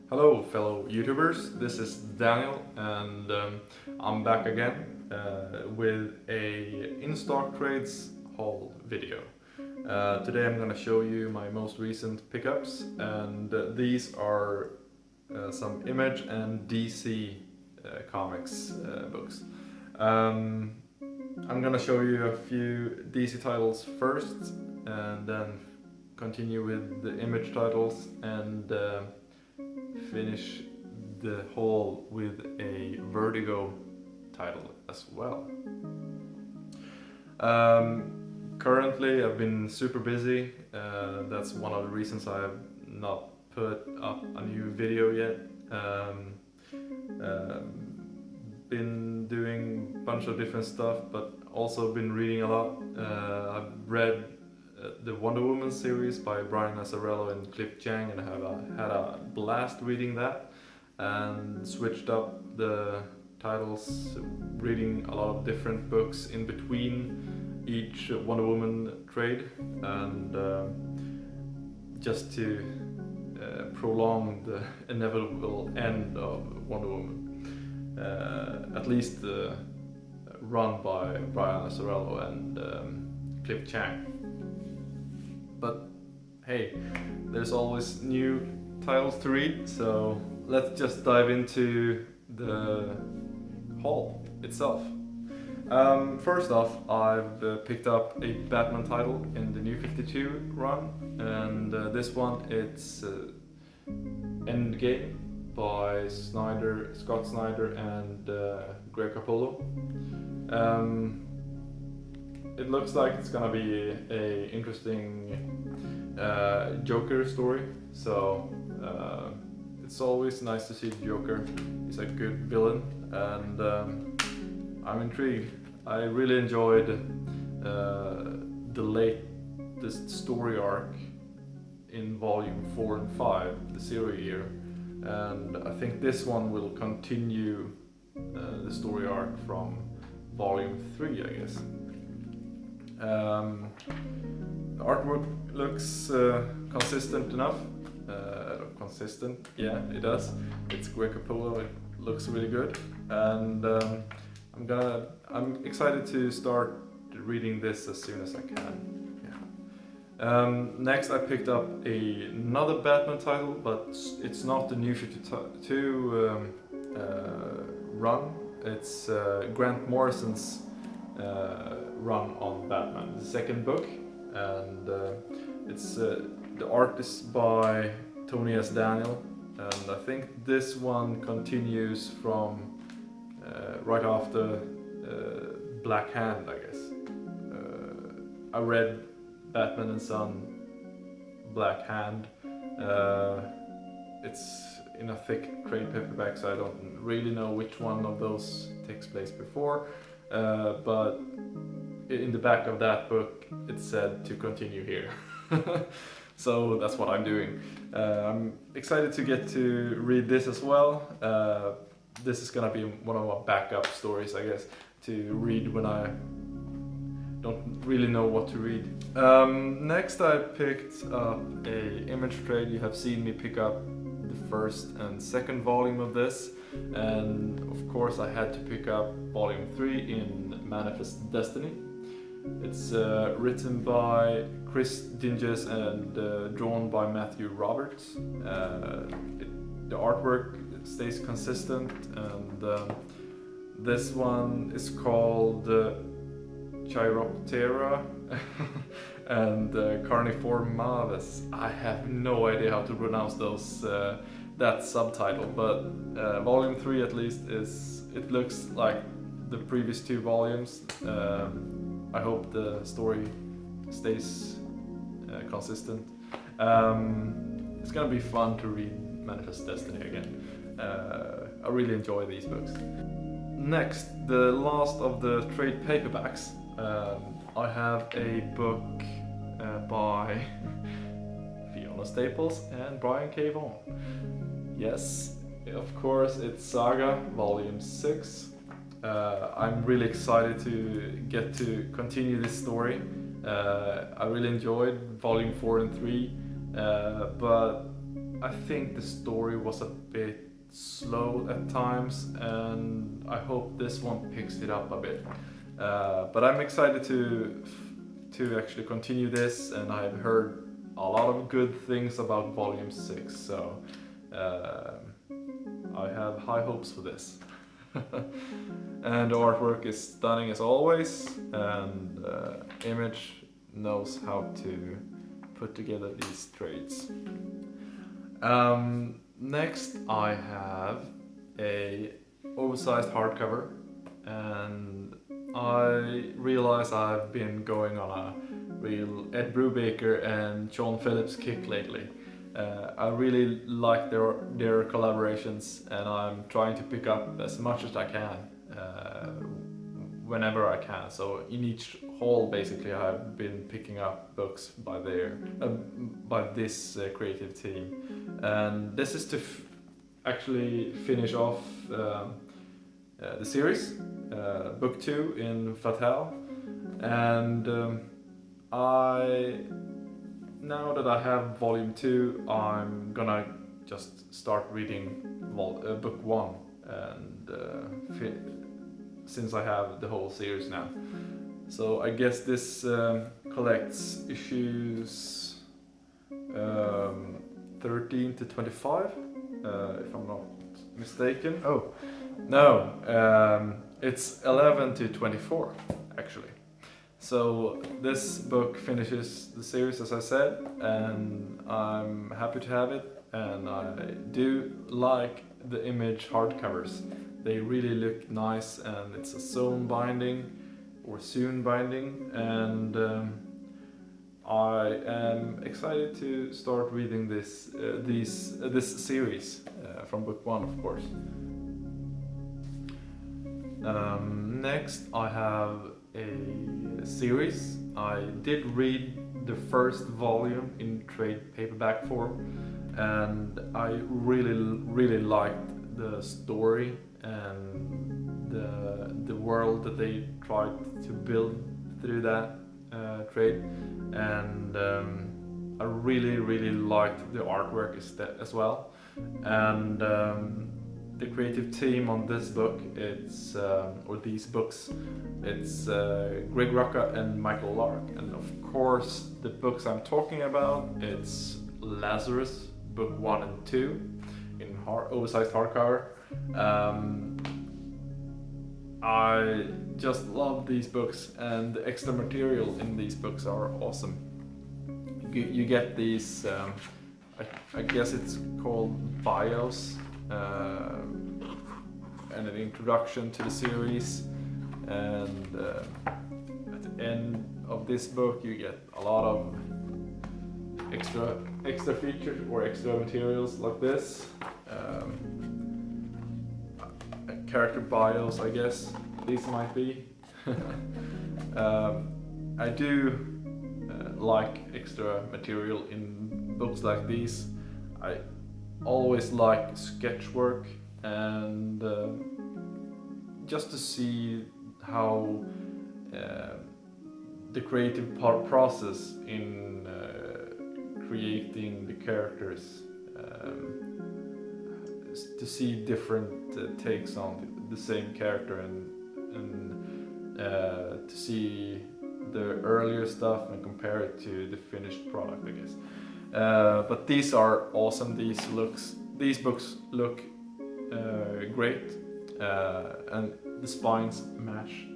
Hello fellow YouTubers, this is Daniel and I'm back again with a Instocktrades haul video. Today I'm gonna show you my most recent pickups, and these are some Image and DC comics books. I'm gonna show you a few DC titles first and then continue with the Image titles and finish the haul with a Vertigo title as well. Currently I've been super busy, that's one of the reasons I have not put up a new video yet. Been doing a bunch of different stuff, but also been reading a lot. I've read the Wonder Woman series by Brian Azzarello and Cliff Chiang, and I have had a blast reading that, and switched up the titles, reading a lot of different books in between each Wonder Woman trade, and just to prolong the inevitable end of Wonder Woman, at least run by Brian Azzarello and Cliff Chiang. But hey, there's always new titles to read, so let's just dive into the haul itself. First off, I've picked up a Batman title in the New 52 run, and this one, it's Endgame by Scott Snyder and Greg Capullo. It looks like it's gonna be a interesting Joker story, so it's always nice to see Joker. He's a good villain, and I'm intrigued. I really enjoyed the latest story arc in volume 4 and 5, the Zero Year, and I think this one will continue the story arc from volume 3, I guess. The artwork looks consistent enough. Consistent, yeah, it does. It's Greg Capullo. It looks really good, and I'm excited to start reading this as soon as I can. Yeah. Next, I picked up another Batman title, but it's not the New 52 run. It's Grant Morrison's run on Batman, the second book, and it's the art is by Tony S. Daniel, and I think this one continues from right after Black Hand, I guess. I read Batman and Son Black Hand. It's in a thick trade paperback, so I don't really know which one of those takes place before. But in the back of that book it said to continue here. So that's what I'm doing. I'm excited to get to read this as well. This is gonna be one of my backup stories, I guess, to read when I don't really know what to read. Next I picked up a Image trade. You have seen me pick up the first and second volume of this, and of course I had to pick up volume 3 in Manifest Destiny. It's written by Chris Dinges and drawn by Matthew Roberts. The artwork stays consistent, and this one is called Chiroptera and Carnivore Maves. I have no idea how to pronounce those that subtitle, but volume 3 at least it looks like the previous 2 volumes. I hope the story stays consistent. It's gonna be fun to read Manifest Destiny again. I really enjoy these books. Next, the last of the trade paperbacks. I have a book by Fiona Staples and Brian K. Vaughan. Yes, of course, it's Saga, volume 6. I'm really excited to get to continue this story. I really enjoyed volume 4 and 3, but I think the story was a bit slow at times, and I hope this one picks it up a bit. But I'm excited to actually continue this, and I've heard a lot of good things about volume 6, so I have high hopes for this. And the artwork is stunning as always, and Image knows how to put together these trades. Next I have a oversized hardcover, and I realize I've been going on a real Ed Brubaker and Sean Phillips kick lately. I really like their collaborations, and I'm trying to pick up as much as I can whenever I can. So in each haul, basically, I've been picking up books by this creative team, and this is to actually finish off the series, book 2 in Fateal, and now that I have volume 2, I'm gonna just start reading book 1, and since I have the whole series now. So I guess this collects issues 13 to 25, if I'm not mistaken. Oh, no, it's 11 to 24 actually. So this book finishes the series, as I said, and I'm happy to have it, and I do like the Image hardcovers. They really look nice, and it's a soon binding, and I am excited to start reading this series from book 1, of course. Next I have a series. I did read the first volume in trade paperback form, and I really liked the story and the world that they tried to build through that trade, and I really liked the artwork as well, and the creative team on this book, or these books, it's Greg Rucka and Michael Lark, and of course the books I'm talking about, it's Lazarus, book 1 and 2 in oversized hardcover. I just love these books, and the extra material in these books are awesome. You get these, I guess it's called bios, and an introduction to the series, and at the end of this book you get a lot of extra features or extra materials like this, character bios, I guess these might be. I do like extra material in books like these. I always like sketch work, and just to see how the creative process in creating the characters, to see different takes on the same character, and to see the earlier stuff and compare it to the finished product, I guess. But these are awesome. These books look great, and the spines match.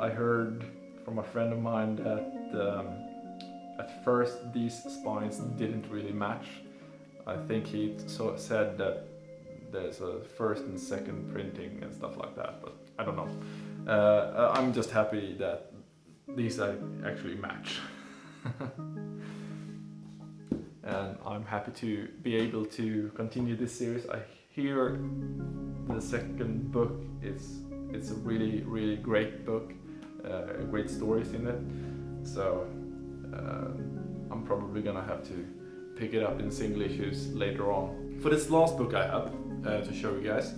I heard from a friend of mine that at first these spines didn't really match. I think he said that there's a first and second printing and stuff like that, but I don't know. I'm just happy that these actually match. And I'm happy to be able to continue this series. I hear the second book it's a really great book, great stories in it, so I'm probably gonna have to pick it up in single issues later on. For this last book I have to show you guys,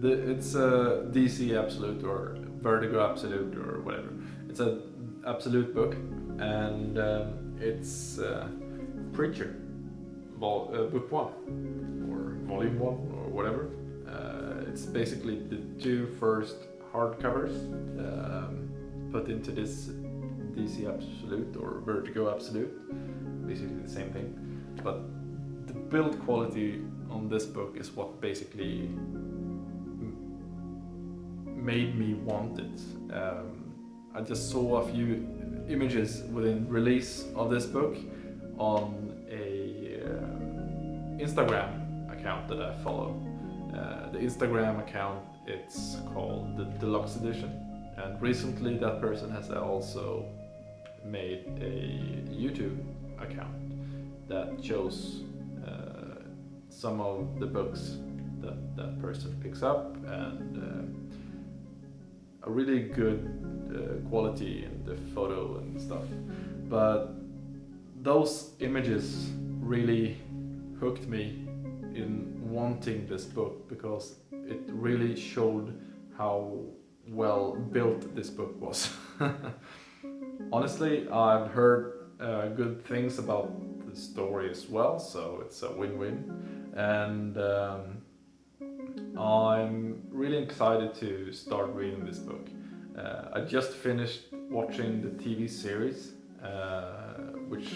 it's a DC Absolute or Vertigo Absolute or whatever. It's an absolute book, and it's Preacher, book 1 or volume 1 or whatever. It's basically the 2 first hardcovers put into this DC Absolute or Vertigo Absolute, basically the same thing. But the build quality on this book is what basically made me want it. I just saw a few images within release of this book on a Instagram account that I follow. The Instagram account, it's called the Deluxe Edition, and recently that person has also made a YouTube account that shows some of the books that that person picks up, and a really good quality in the photo and stuff. But those images really hooked me in wanting this book, because it really showed how well built this book was. Honestly, I've heard good things about the story as well, so it's a win-win, and I'm really excited to start reading this book. I just finished watching the TV series, which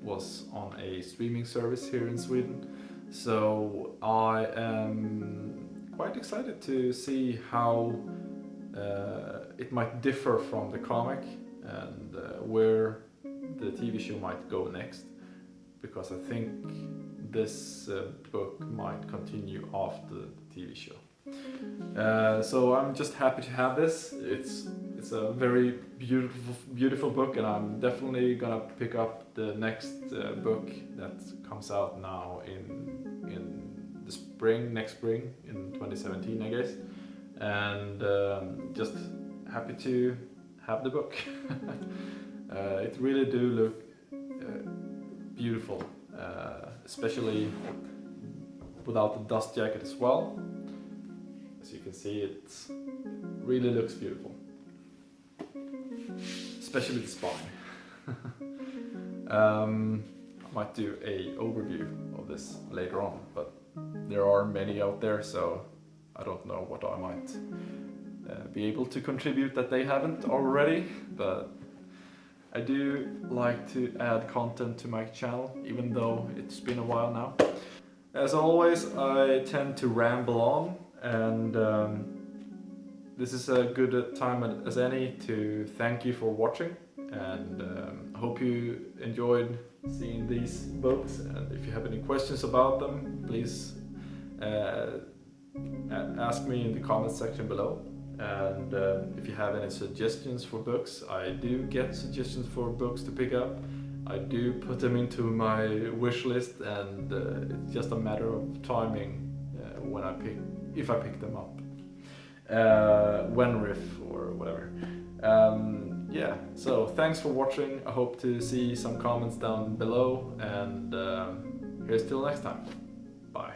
was on a streaming service here in Sweden, so I am quite excited to see how it might differ from the comic, and where the TV show might go next, because I think this book might continue after the TV show. So I'm just happy to have this. It's a very beautiful book, and I'm definitely gonna pick up the next book that comes out now in the spring, next spring in 2017, I guess. And just happy to have the book. It really do look beautiful, especially without the dust jacket as well. As you can see, it really looks beautiful, especially the spine. I might do a overview of this later on, but there are many out there, so I don't know what I might be able to contribute that they haven't already, but I do like to add content to my channel, even though it's been a while now. As always, I tend to ramble on, and this is a good time as any to thank you for watching, and I hope you enjoyed seeing these books, and if you have any questions about them, please ask me in the comment section below. And if you have any suggestions for books, I do get suggestions for books to pick up. I do put them into my wish list, and it's just a matter of timing when if I pick them up, when or if or whatever. Yeah, so thanks for watching. I hope to see some comments down below, and here's till next time. Bye.